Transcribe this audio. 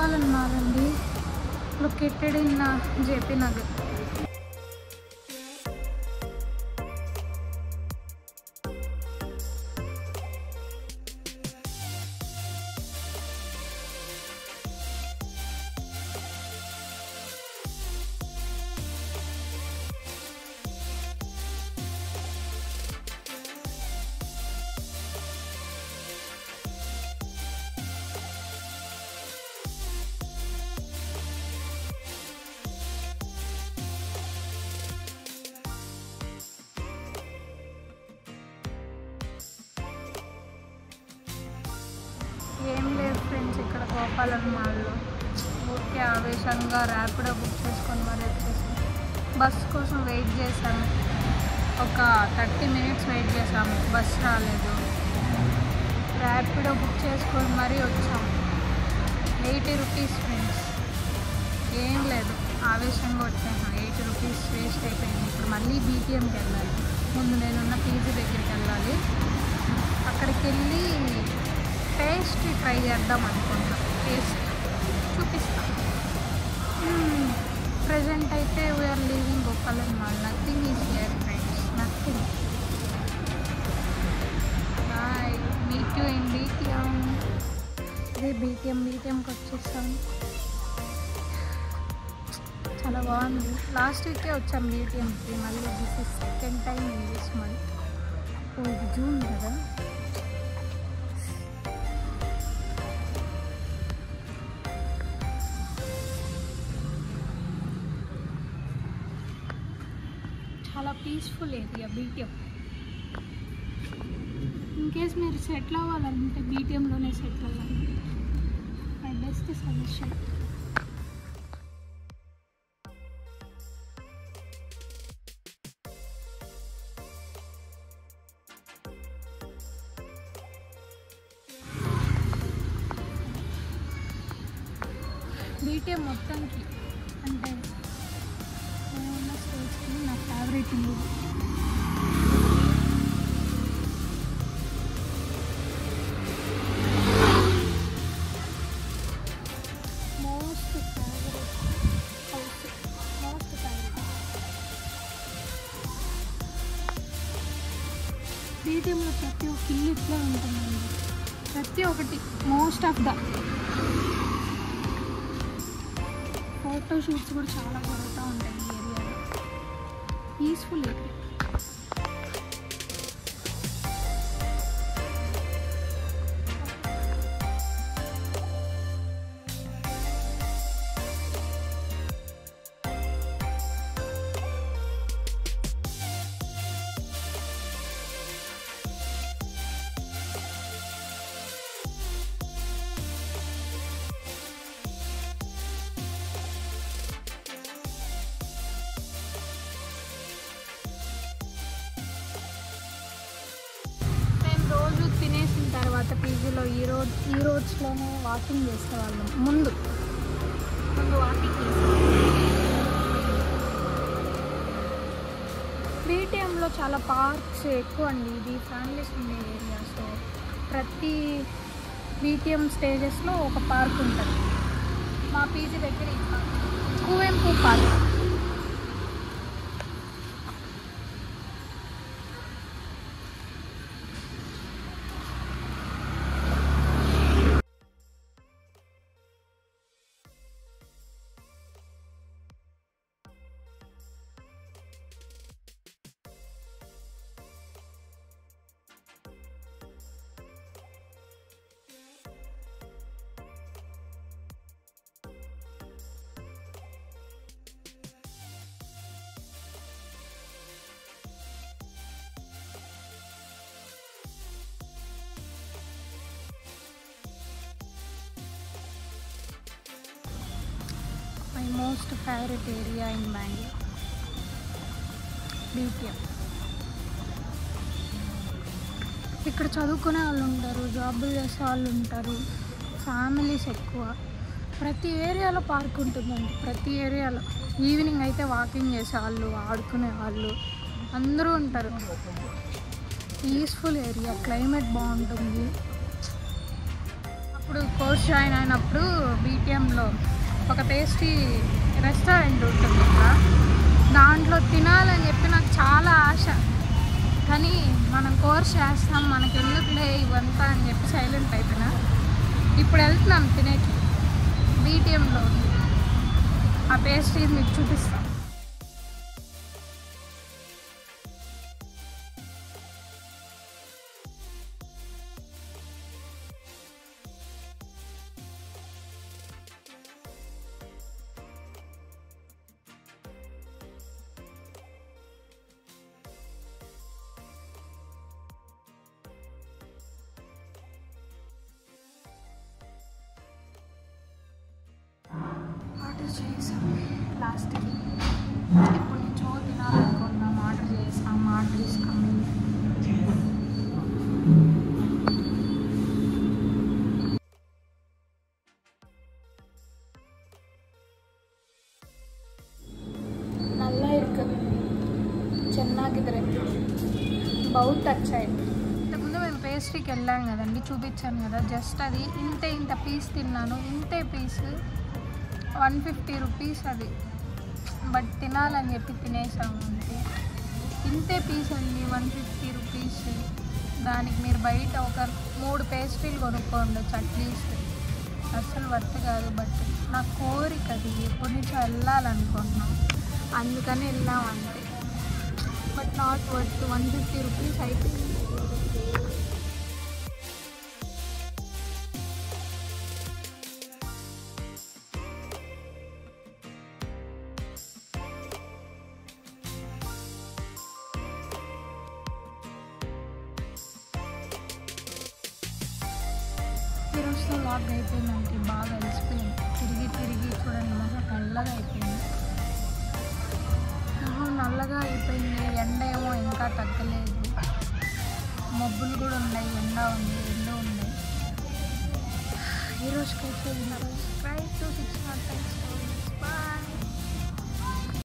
Gopalan mall అండి, located in JP Nagar. ఏం లేదు ఫ్రెండ్స్, ఇక్కడ గోపాలన్ మాల్లో ఊరికే ఆవేశంగా ర్యాపిడో బుక్ చేసుకొని మరి వచ్చేసి బస్ కోసం వెయిట్ చేశాము. ఒక 30 minutes వెయిట్ చేసాము, బస్ రాలేదు. ర్యాపిడో బుక్ చేసుకొని మరీ వచ్చాము. 80 rupees ఫ్రెండ్స్. ఏం లేదు, ఆవేశంగా వచ్చాను. 80 rupees వేస్ట్ అయిపోయింది. ఇప్పుడు మళ్ళీ బీటీఎంకి వెళ్ళాలి. ముందు నేనున్న పీజీ దగ్గరికి వెళ్ళాలి. అక్కడికి వెళ్ళి టేస్ట్ ట్రై చేద్దాం అనుకుంటున్నాం. టేస్ట్ చూపిస్తాం. ప్రజెంట్ అయితే we're leaving Gopalan Mall. Nothing is here friends, nothing. Bye, meet you in BTM. ఇదే బీటీఎంకి వచ్చేసాం. చాలా బాగుంది. లాస్ట్ వీకే వచ్చాం బీటీఎంకి. మళ్ళీ this is second time in this month. ఇది జూన్ కదా. చాలా పీస్ఫుల్ ఏరియా బీటీఎం. ఇన్కేస్ మీరు సెటిల్ అవ్వాలంటే బీటీఎంలోనే సెటిల్ అవ్వాలి. My best suggestion. బీటీఎం మొత్తానికి అంటే నేనున్న స్టేజ్కి నా ఫేవరెట్ ఇల్లు. Most favourite house, most favourite. బీటీఎంలో ప్రతి ఒక్క ఇల్లు ఇట్లా ఉంటుందండి. ప్రతి ఒక్కటి most of the photo shoots కూడా చాలా జరుగుతూ ఉంటాయి ఈ ఏరియాలో. Peaceful area. రోజు తినేసిన తర్వాత పీజీలో ఈ రోడ్స్లోనే వాకింగ్ చేసేవాళ్ళం. ముందు వాకింగ్ చేసేవాళ్ళం. బీటీఎంలో చాలా పార్క్స్ ఎక్కువ అండి. ఇది ఫ్యామిలీస్ ఉండే ఏరియా. సో ప్రతి బీటీఎం స్టేజెస్లో ఒక పార్క్ ఉంటుంది. మా పీజీ దగ్గర Kuvempu park. My most favourite area in Bengaluru, BTM. ఇక్కడ చదువుకునే వాళ్ళు ఉంటారు, జాబులు చేసే వాళ్ళు ఉంటారు, ఫ్యామిలీస్ ఎక్కువ. ప్రతి ఏరియాలో పార్క్ ఉంటుందండి. ప్రతి ఏరియాలో ఈవినింగ్ అయితే వాకింగ్ చేసేవాళ్ళు, ఆడుకునే వాళ్ళు అందరూ ఉంటారు. పీస్ఫుల్ ఏరియా, క్లైమేట్ బాగుంటుంది. ఇప్పుడు కోర్స్ జాయిన్ అయినప్పుడు బీటీఎంలో ఒక టేస్టీ రెస్టారెంట్ ఉంటుంది కదా, దాంట్లో తినాలని చెప్పి నాకు చాలా ఆశ. కానీ మనం కోర్స్ చేస్తాం, మనకి ఎందుకులే ఇవంతా అని చెప్పి సైలెంట్ అయిపోయినా. ఇప్పుడు వెళ్తున్నాం తినేకి బీటీఎంలో. ఆ పేస్ట్రీ మీకు చూపిస్తాం. ఆర్డర్ చేసాం లాస్ట్కి. ఇప్పుడు నుంచో తినాలనుకున్నాం, ఆర్డర్ చేసాం. Order is coming. நல்லா இருக்கு, ಚೆನ್ನಾಗಿದೆ, बहुत अच्छा है. ఇంతకుముందు మేము పేస్ట్రీకి వెళ్ళాం కదండి, చూపించాను కదా, జస్ట్ అది ఇంత పీస్ తిన్నాను. ఇంతే పీస్ 150 రూపీస్ అది. బట్ తినాలని చెప్పి తినేసాము అంతే. ఇంతే పీస్ అండి 150 రూపీస్. దానికి మీరు బయట ఒక 3 పేస్ట్రీలు కొనుక్కోండొచ్చు అట్లీస్ట్. అస్సలు వర్త్ కాదు. బట్ నా కోరిక అది, ఎప్పటి నుంచో వెళ్ళాలనుకుంటున్నాం, అందుకని వెళ్ళాం అంతే. But not worth. 150 రూపీస్ అయిపోయింది. ఈరోజుతో లాక్ అయిపోయిందంటే బాగా అలసిపోయింది. తిరిగి చూడండి, మొహం నల్లగా అయిపోయింది. మొహం నల్లగా అయిపోయింది. ఎండ ఏమో ఇంకా తగ్గలేదు. మబ్బులు కూడా ఉన్నాయి, ఎండ ఉంది, రెండు ఉన్నాయి. ఈరోజుకైతే subscribe to 6 Not Time Stories. Bye.